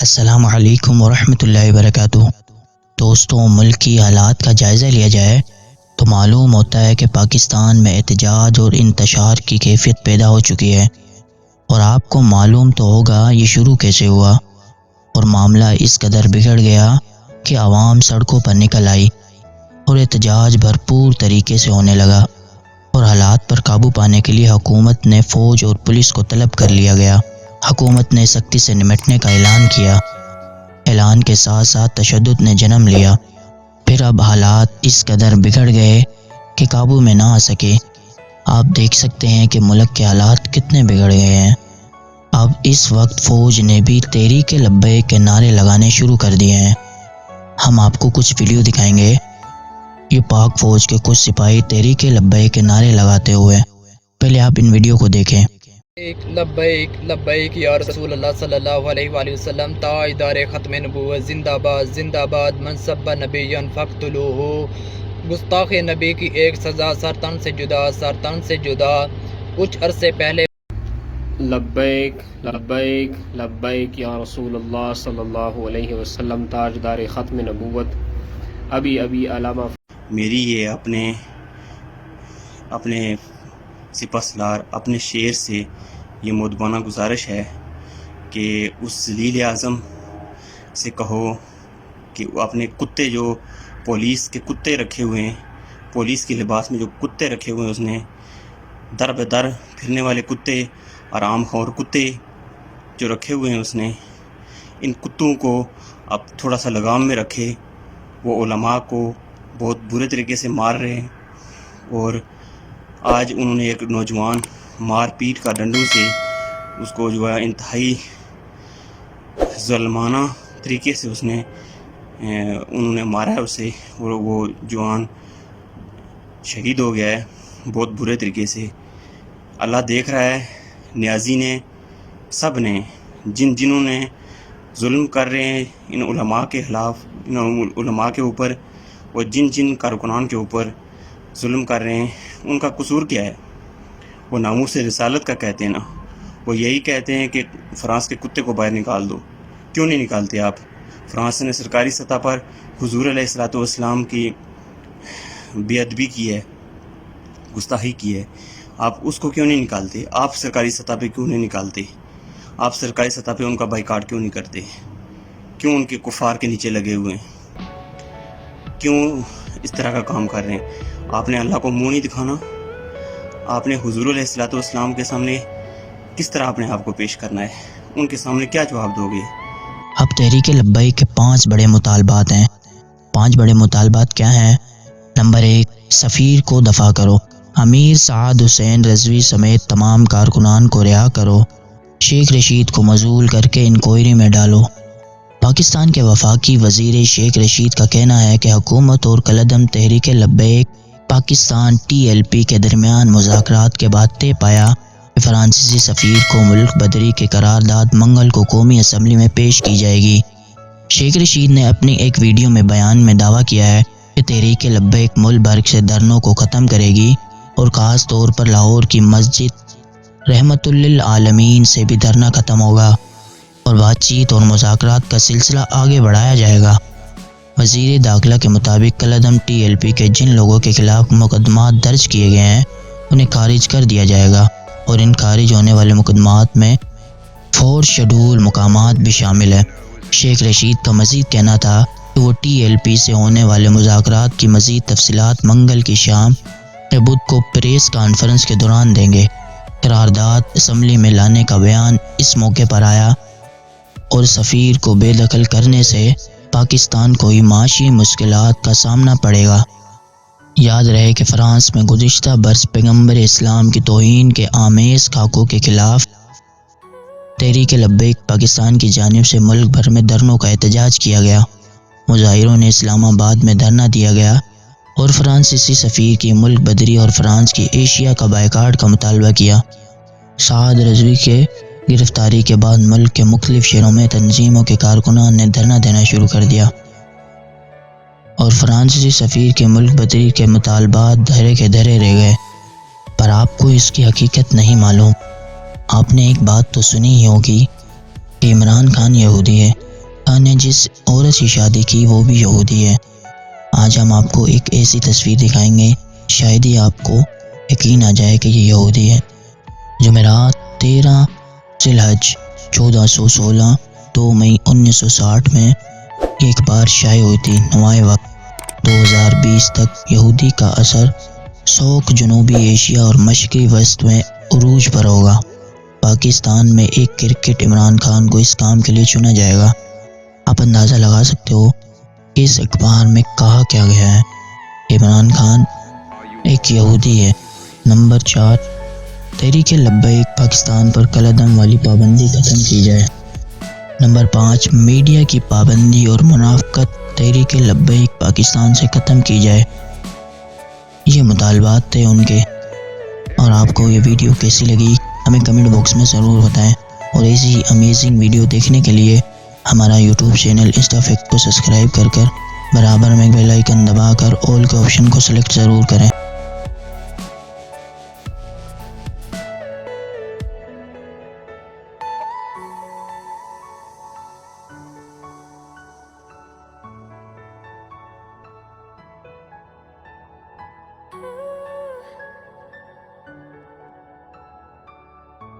السلام علیکم ورحمۃ اللہ وبرکاتہ۔ دوستوں، ملک کی حالات کا جائزہ لیا جائے تو معلوم ہوتا ہے کہ پاکستان میں احتجاج اور انتشار کی کیفیت پیدا ہو چکی ہے، اور آپ کو معلوم تو ہوگا یہ شروع کیسے ہوا اور معاملہ اس قدر بگڑ گیا کہ عوام سڑکوں پر نکل آئی اور احتجاج بھرپور طریقے سے ہونے لگا، اور حالات پر قابو پانے کے لیے حکومت نے فوج اور پولیس کو طلب کر لیا گیا۔ حکومت نے سختی سے نمٹنے کا اعلان کیا۔ اعلان کے ساتھ ساتھ تشدد نے جنم لیا۔ پھر اب حالات اس قدر بگڑ گئے کہ قابو میں نہ آ سکے۔ آپ دیکھ سکتے ہیں کہ ملک کے حالات کتنے بگڑ گئے ہیں۔ اب اس وقت فوج نے بھی تحریک لبیک کے نعرے لگانے شروع کر دیے ہیں۔ ہم آپ کو کچھ ویڈیو دکھائیں گے۔ یہ پاک فوج کے کچھ سپاہی تحریک لبیک کے نعرے لگاتے ہوئے۔ پہلے آپ ان ویڈیو کو دیکھیں۔ لبیک لبیک یا رسول اللہ صلی اللہ علیہ وآلہ وسلم، تاجدار ختم نبوت زندہ باد زندہ باد، منصب نبیًا فاقتلوہ۔ گستاخ نبی کی ایک سزا، سرطان سے جدا، سرطان سے جدا۔ کچھ عرصے پہلے لبیک لبیک لبیک یا رسول اللہ صلی اللہ علیہ وسلم، تاجدار ختم نبوت، ابھی ابھی علامہ میری یہ اپنے سپہ سالار اپنے شعر سے یہ مؤدبانہ گزارش ہے کہ اس ذلیل اعظم سے کہو کہ وہ اپنے کتے، جو پولیس کے کتے رکھے ہوئے ہیں، پولیس کے لباس میں جو کتے رکھے ہوئے ہیں، اس نے در بدر پھرنے والے کتے اور عام خور کتے جو رکھے ہوئے ہیں، اس نے ان کتوں کو اب تھوڑا سا لگام میں رکھے۔ وہ علماء کو بہت برے طریقے سے مار رہے ہیں، اور آج انہوں نے ایک نوجوان مار پیٹ کا ڈنڈوں سے اس کو جو ہے انتہائی ظلمانہ طریقے سے انہوں نے مارا ہے اسے، اور وہ جوان شہید ہو گیا ہے بہت برے طریقے سے۔ اللہ دیکھ رہا ہے، نیازی نے، سب نے، جنہوں نے ظلم کر رہے ہیں ان علماء کے خلاف، ان علماء کے اوپر، اور جن کارکنان کے اوپر ظلم کر رہے ہیں، ان کا قصور کیا ہے؟ وہ ناموس رسالت کا کہتے ہیں نا، وہ یہی کہتے ہیں کہ فرانس کے کتے کو باہر نکال دو۔ کیوں نہیں نکالتے آپ؟ فرانس نے سرکاری سطح پر حضور علیہ الصلوۃ والسلام کی بے ادبی کی ہے، گستاخی کی ہے، آپ اس کو کیوں نہیں نکالتے؟ آپ سرکاری سطح پہ کیوں نہیں نکالتے؟ آپ سرکاری سطح پہ ان کا بائیکاٹ کیوں نہیں کرتے؟ کیوں ان کے کفار کے نیچے لگے ہوئے ہیں؟ کیوں اس طرح کا کام کر رہے ہیں؟ آپ نے اللہ کو منہ نہیں دکھانا؟ آپ نے حضور علیہ الصلوۃ والسلام کے سامنے کس طرح اپنے آپ کو پیش کرنا ہے؟ ان کے سامنے کیا جواب دو گے؟ اب تحریک لبیک کے 5 بڑے مطالبات ہیں۔ 5 بڑے مطالبات کیا ہیں؟ نمبر 1، سفیر کو دفاع کرو۔ امیر سعد حسین رضوی سمیت تمام کارکنان کو رہا کرو۔ شیخ رشید کو معزول کر کے انکوائری میں ڈالو۔ پاکستان کے وفاقی وزیر شیخ رشید کا کہنا ہے کہ حکومت اور کالعدم تحریک لبیک پاکستان TLP کے درمیان مذاکرات کے بعد طے پایا کہ فرانسیسی سفیر کو ملک بدری کی قرارداد منگل کو قومی اسمبلی میں پیش کی جائے گی۔ شیخ رشید نے اپنی ایک ویڈیو میں بیان میں دعویٰ کیا ہے کہ تحریک لبیک ملک بھر سے دھرنوں کو ختم کرے گی، اور خاص طور پر لاہور کی مسجد رحمت للعالمین سے بھی دھرنا ختم ہوگا، اور بات چیت اور مذاکرات کا سلسلہ آگے بڑھایا جائے گا۔ وزیر داخلہ کے مطابق کالعدم TLP کے جن لوگوں کے خلاف مقدمات درج کیے گئے ہیں انہیں خارج کر دیا جائے گا، اور ان خارج ہونے والے مقدمات میں 4 شیڈول مقامات بھی شامل ہیں۔ شیخ رشید کا مزید کہنا تھا کہ وہ TLP سے ہونے والے مذاکرات کی مزید تفصیلات منگل کی شام یا بدھ کو پریس کانفرنس کے دوران دیں گے۔ قرارداد اسمبلی میں لانے کا بیان اس موقع پر آیا، اور سفیر کو بے دخل کرنے سے پاکستان کو ہی معاشی مشکلات کا سامنا پڑے گا۔ یاد رہے کہ فرانس میں گزشتہ برس پیغمبر اسلام کی توہین کے آمیز خاکوں کے خلاف تحریک لبیک پاکستان کی جانب سے ملک بھر میں دھرنوں کا احتجاج کیا گیا۔ مظاہروں نے اسلام آباد میں دھرنا دیا گیا اور فرانسیسی سفیر کی ملک بدری اور فرانس کی ایشیا کا بائیکاٹ کا مطالبہ کیا۔ سعد رضوی کے گرفتاری کے بعد ملک کے مختلف شہروں میں تنظیموں کے کارکنان نے دھرنا دینا شروع کر دیا، اور فرانسیسی سفیر کے ملک بدری کے مطالبات دھرے کے دھرے رہ گئے۔ پر آپ کو اس کی حقیقت نہیں معلوم۔ آپ نے ایک بات تو سنی ہی ہوگی کہ عمران خان یہودی ہے، خان نے جس عورت سے شادی کی وہ بھی یہودی ہے۔ آج ہم آپ کو ایک ایسی تصویر دکھائیں گے شاید ہی آپ کو یقین آ جائے کہ یہ یہودی ہے۔ جمعرات 13 ذی الحج 1416 2 مئی 1960 میں ایک بار شائع ہوئی تھی۔ نوائے وقت 2020 تک یہودی کا اثر سوک جنوبی ایشیا اور مشرقی وسط میں عروج پر ہوگا۔ پاکستان میں ایک کرکٹ عمران خان کو اس کام کے لیے چنا جائے گا۔ آپ اندازہ لگا سکتے ہو کہ اس اخبار میں کہا کیا گیا ہے۔ عمران خان ایک یہودی ہے۔ نمبر 4، تحریک لبیک پاکستان پر کالعدم والی پابندی ختم کی جائے۔ نمبر 5، میڈیا کی پابندی اور منافقت تحریک لبیک پاکستان سے ختم کی جائے۔ یہ مطالبات تھے ان کے۔ اور آپ کو یہ ویڈیو کیسی لگی ہمیں کمنٹ باکس میں ضرور بتائیں، اور ایسی امیزنگ ویڈیو دیکھنے کے لیے ہمارا یوٹیوب چینل انسٹا فیکٹ کو سبسکرائب کر برابر میں بیل آئیکن دبا کر آل کے آپشن کو سلیکٹ ضرور کریں۔ Oh